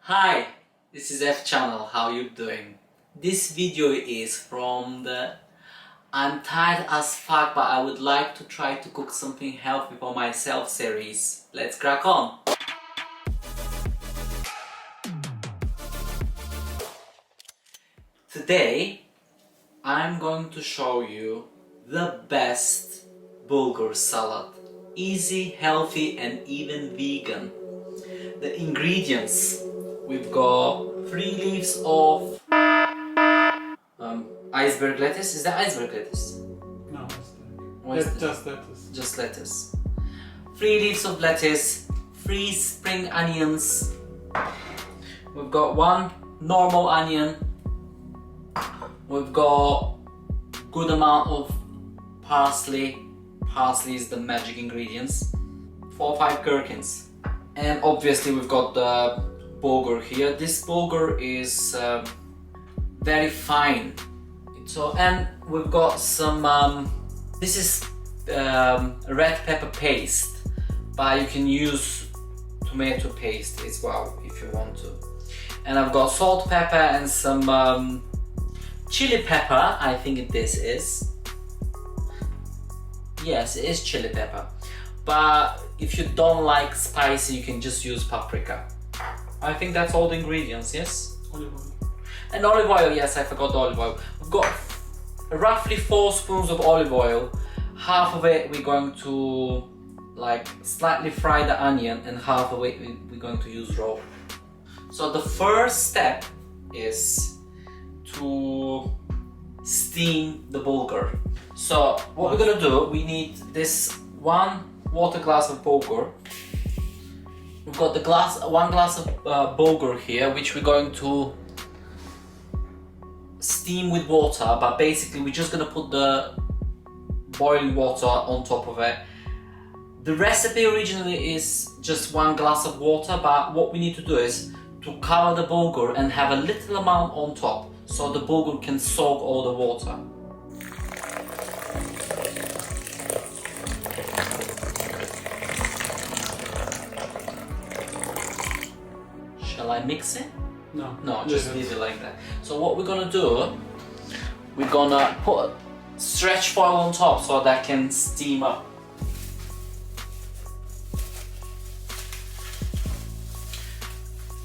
Hi, this is F channel, how you doing? This video is from the I'm tired as fuck but I would like to try to cook something healthy for myself series. Let's crack on! Today I'm going to show you the best bulgur salad. Easy, healthy and even vegan. The ingredients: we've got 3 leaves of iceberg lettuce. Is that iceberg lettuce? No, It's just lettuce. just lettuce. 3 leaves of lettuce, 3 spring onions. We've got 1 normal onion. We've got good amount of parsley. Parsley is the magic ingredients. 4 or 5 gherkins. And obviously we've got the bulgur here. This bulgur is very fine. And we've got some, this is red pepper paste, but you can use tomato paste as well if you want to. And I've got salt, pepper and some chili pepper, I think this is. Yes, it is chili pepper. But if you don't like spicy, you can just use paprika. I think that's all the ingredients, yes? Olive oil. And olive oil, yes, I forgot the olive oil. We've got roughly 4 spoons of olive oil. Half of it we're going to like slightly fry the onion and half of it we're going to use raw. So the first step is to steam the bulgur. So what we're gonna do, we need this 1 water glass of bulgur. We've got the 1 glass of bulgur here, which we're going to steam with water, but basically we're just gonna put the boiling water on top of it. The recipe originally is just 1 glass of water, but what we need to do is to cover the bulgur and have a little amount on top, so the bulgur can soak all the water. Shall I mix it? No. No, just leave it like that. So what we're gonna do, we're gonna put stretch foil on top so that can steam up.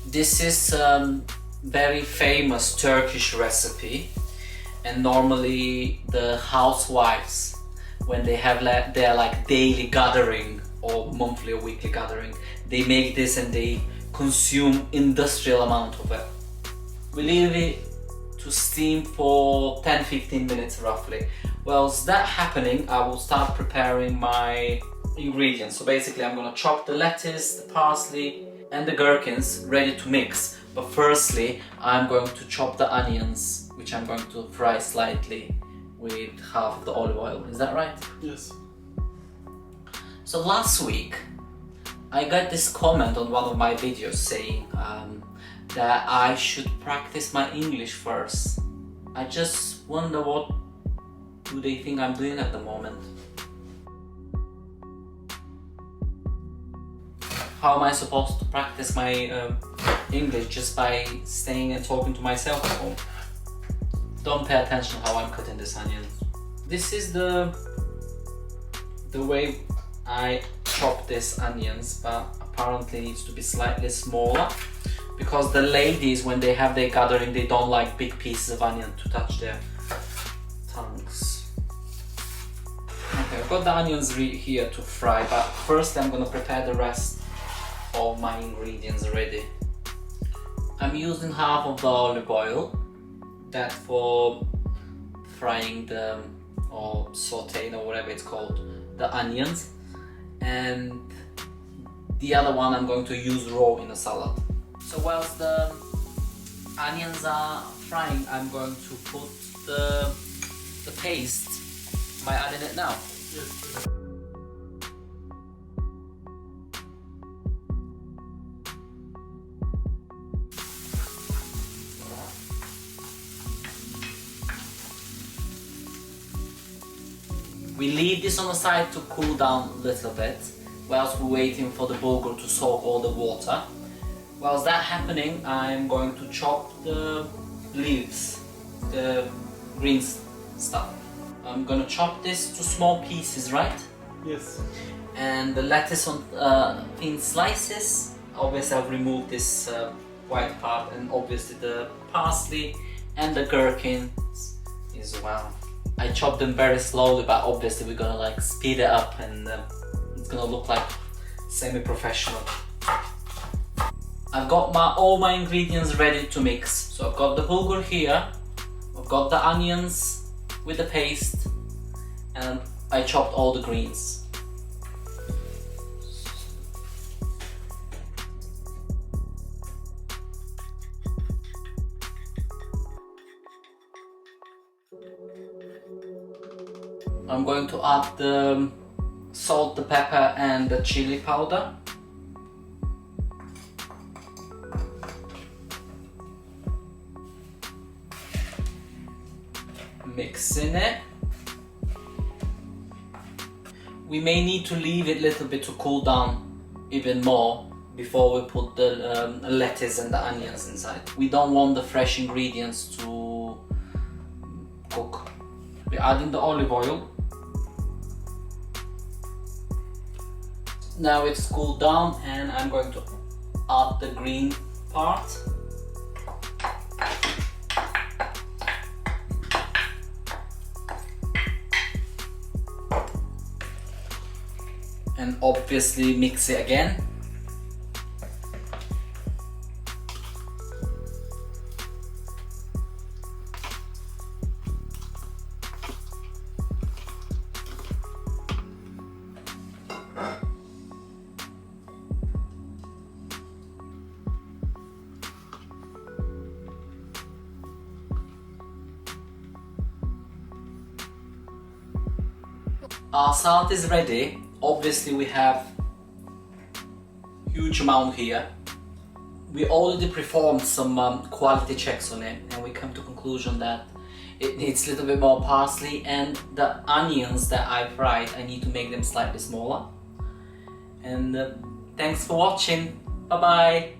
This is very famous Turkish recipe, and normally the housewives, when they have their like daily gathering or monthly or weekly gathering, they make this and they consume industrial amount of it. We leave it to steam for 10-15 minutes roughly. Whilst that happening, I will start preparing my ingredients. So basically I'm gonna chop the lettuce, the parsley and the gherkins ready to mix. But firstly I'm going to chop the onions, which I'm going to fry slightly with half of the olive oil. Is that right? Yes. So last week I got this comment on one of my videos saying that I should practice my English first. I just wonder what do they think I'm doing at the moment. How am I supposed to practice my English? Just by staying and talking to myself at home? Don't pay attention how I'm cutting this onion. This is the way I chop these onions, but apparently it needs to be slightly smaller because the ladies, when they have their gathering, they don't like big pieces of onion to touch their tongues. Okay, I've got the onions here to fry, but first I'm gonna prepare the rest of my ingredients ready. I'm using half of the olive oil, that for frying the or sauteing or whatever it's called, the onions, and the other one I'm going to use raw in a salad. So whilst the onions are frying, I'm going to put the paste. Am I adding it now? Yes. We leave this on the side to cool down a little bit whilst we're waiting for the bulgur to soak all the water. Whilst that happening, I'm going to chop the leaves, the green stuff. I'm gonna chop this to small pieces, right? Yes. And the lettuce on thin slices. Obviously I've removed this white part, and obviously the parsley and the gherkins as well. I chop them very slowly, but obviously we're gonna like speed it up, and it's gonna look like semi-professional. I've got all my ingredients ready to mix. So I've got the bulgur here, I've got the onions with the paste, and I chopped all the greens. I'm going to add the salt, the pepper and the chili powder. Mixing it. We may need to leave it a little bit to cool down even more before we put the lettuce and the onions inside. We don't want the fresh ingredients to cook. We're adding the olive oil. Now it's cooled down, and I'm going to add the green part. And obviously mix it again. Our salad is ready. Obviously we have huge amount here. We already performed some quality checks on it, and we come to conclusion that it needs a little bit more parsley, and the onions that I fried, I need to make them slightly smaller. And thanks for watching. Bye bye.